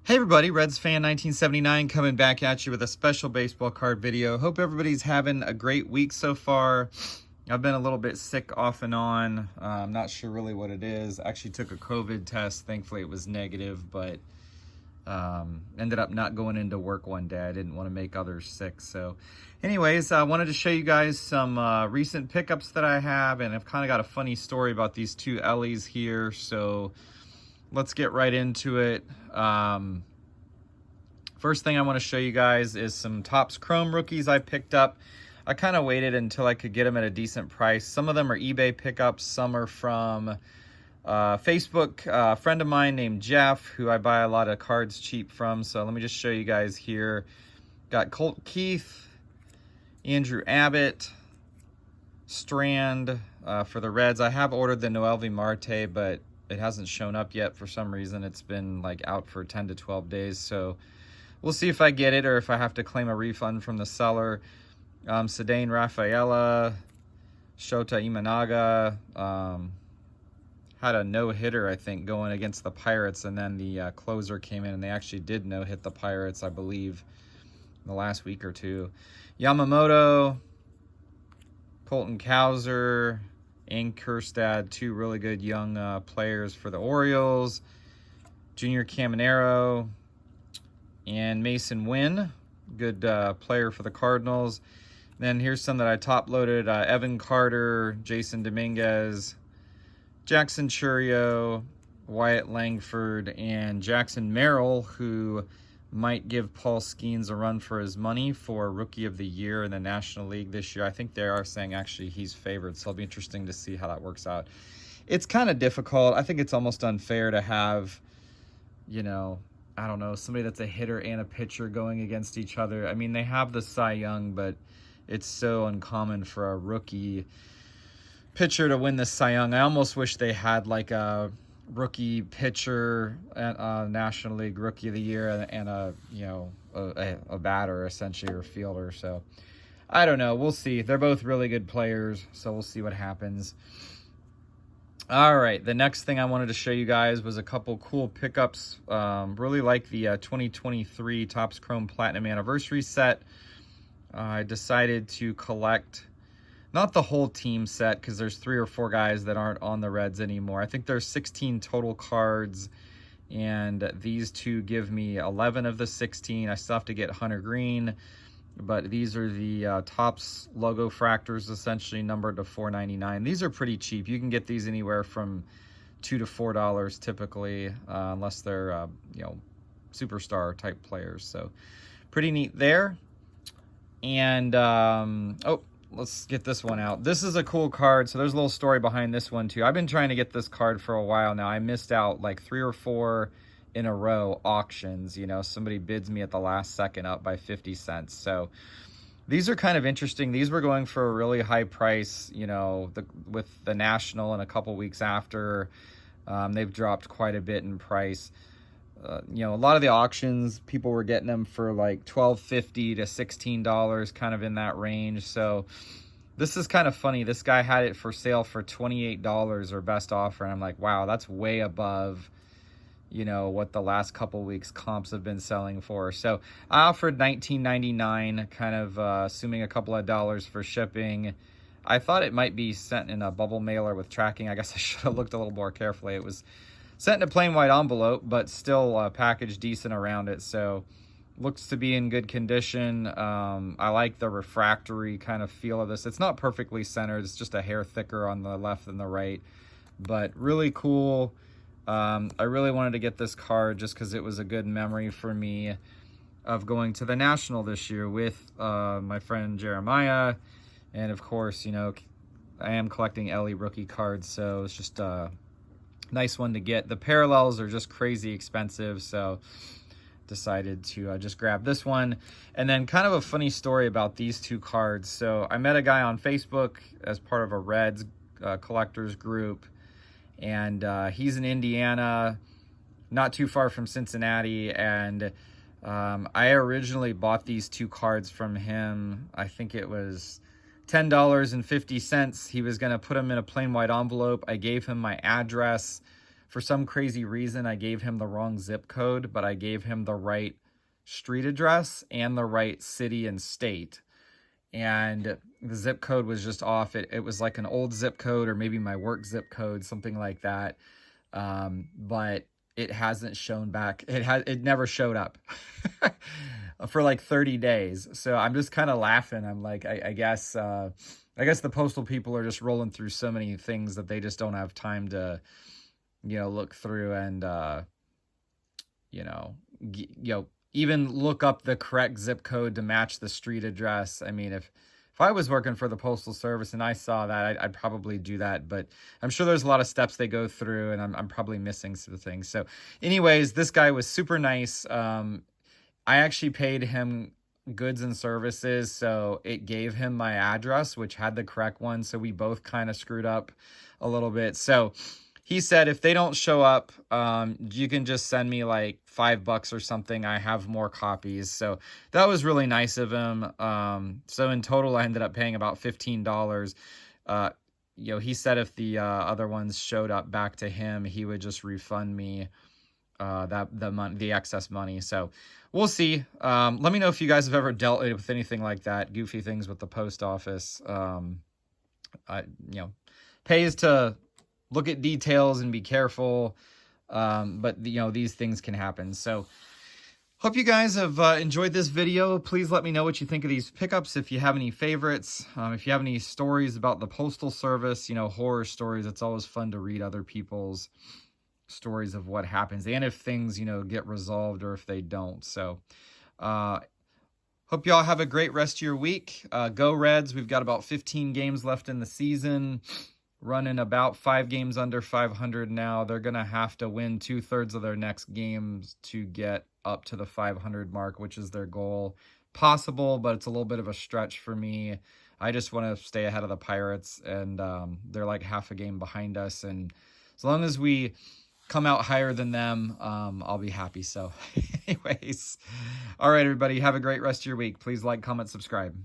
Hey everybody, Reds fan 1979 coming back at you with a special baseball card video. Hope everybody's having a great week so far. I've been a little bit sick off and on. I'm not sure really what it is. I actually took a COVID test. Thankfully it was negative, but ended up not going into work one day. I didn't want to make others sick. So anyways, I wanted to show you guys some recent pickups that I have, and I've kind of got a funny story about these two Ellies here. So let's get right into it. First thing I want to show you guys is some Topps Chrome rookies I picked up. I kind of waited until I could get them at a decent price. Some of them are eBay pickups. Some are from Facebook. A friend of mine named Jeff, who I buy a lot of cards cheap from. So let me just show you guys here. Got Colt Keith, Andrew Abbott, Strand for the Reds. I have ordered the Noelvi Marte, but it hasn't shown up yet for some reason. It's been like out for 10 to 12 days. So we'll see if I get it or if I have to claim a refund from the seller. Ceddanne Rafaela, Shota Imanaga, had a no-hitter, I think, going against the Pirates, and then the closer came in, and they actually did no-hit the Pirates, I believe, in the last week or two. Yamamoto, Colton Cowser, and Kjerstad, two really good young players for the Orioles. Junior Caminero and Mason Wynn, good player for the Cardinals. Then here's some that I top-loaded. Evan Carter, Jason Dominguez, Jackson Churio, Wyatt Langford, and Jackson Merrill, who might give Paul Skeens a run for his money for Rookie of the Year in the National League this year. I think they are saying actually he's favored, so it'll be interesting to see how that works out. It's kind of difficult. I think it's almost unfair to have, you know, I don't know, somebody that's a hitter and a pitcher going against each other. I mean, they have the Cy Young, but it's so uncommon for a rookie pitcher to win the Cy Young. I almost wish they had like a rookie pitcher, National League Rookie of the Year, and a, you know, a batter essentially, or a fielder. So I don't know. We'll see. They're both really good players, so we'll see what happens. All right, the next thing I wanted to show you guys was a couple cool pickups. Really like the 2023 Topps Chrome Platinum Anniversary set. I decided to collect not the whole team set, because there's 3 or 4 guys that aren't on the Reds anymore. I think there's 16 total cards, and these two give me 11 of the 16. I still have to get Hunter Green, but these are the Topps logo fractors, essentially numbered to $4.99. These are pretty cheap. You can get these anywhere from $2 to $4 typically, unless they're you know, superstar type players. So pretty neat there. And oh, let's get this one out. This is a cool card. So there's a little story behind this one too. I've been trying to get this card for a while now. I missed out like 3 or 4 in a row auctions. You know, somebody bids me at the last second up by 50 cents. So these are kind of interesting. These were going for a really high price, you know, with the National, and a couple weeks after, they've dropped quite a bit in price. You know, a lot of the auctions, people were getting them for like $12.50 to $16, kind of in that range. So this is kind of funny. This guy had it for sale for $28 or best offer, and I'm like, wow, that's way above, you know, what the last couple weeks comps have been selling for. So I offered $19.99, kind of assuming a couple of dollars for shipping. I thought it might be sent in a bubble mailer with tracking. I guess I should have looked a little more carefully. It was sent in a plain white envelope, but still packaged decent around it. So looks to be in good condition. I like the refractory kind of feel of this. It's not perfectly centered. It's just a hair thicker on the left than the right, but really cool. I really wanted to get this card just because it was a good memory for me of going to the National this year with my friend Jeremiah. And of course, you know, I am collecting Ellie rookie cards, so it's just nice one to get. The parallels are just crazy expensive, so decided to just grab this one. And then kind of a funny story about these two cards. So I met a guy on Facebook as part of a Reds collectors group, and he's in Indiana, not too far from Cincinnati, and I originally bought these two cards from him. I think it was $10.50. He was going to put them in a plain white envelope. I gave him my address For some crazy reason, I gave him the wrong zip code, but I gave him the right street address and the right city and state. And the zip code was just off. It was like an old zip code, or maybe my work zip code, something like that. But it hasn't shown back. It never showed up for like 30 days. So I'm just kind of laughing. I'm like, I guess the postal people are just rolling through so many things that they just don't have time to, look through and, even look up the correct zip code to match the street address. I mean, if I was working for the Postal Service and I saw that, I'd probably do that. But I'm sure there's a lot of steps they go through, and I'm probably missing some things. So anyways, this guy was super nice. I actually paid him goods and services, so it gave him my address, which had the correct one. So we both kind of screwed up a little bit. So he said, if they don't show up, you can just send me like $5 or something. I have more copies. So that was really nice of him. So in total, I ended up paying about $15. He said if the other ones showed up back to him, he would just refund me the excess money. So we'll see. Let me know if you guys have ever dealt with anything like that, goofy things with the post office. Pays to look at details and be careful. But these things can happen. So hope you guys have enjoyed this video. Please let me know what you think of these pickups. If you have any favorites, if you have any stories about the Postal Service, horror stories, it's always fun to read other people's stories of what happens, and if things, get resolved or if they don't. So, hope y'all have a great rest of your week. Go Reds. We've got about 15 games left in the season. Running about 5 games under 500 now. They're going to have to win 2/3 of their next games to get up to the 500 mark, which is their goal. Possible, but it's a little bit of a stretch for me. I just want to stay ahead of the Pirates, and they're like half a game behind us. And as long as we come out higher than them, I'll be happy. So anyways, all right, everybody, have a great rest of your week. Please like, comment, subscribe.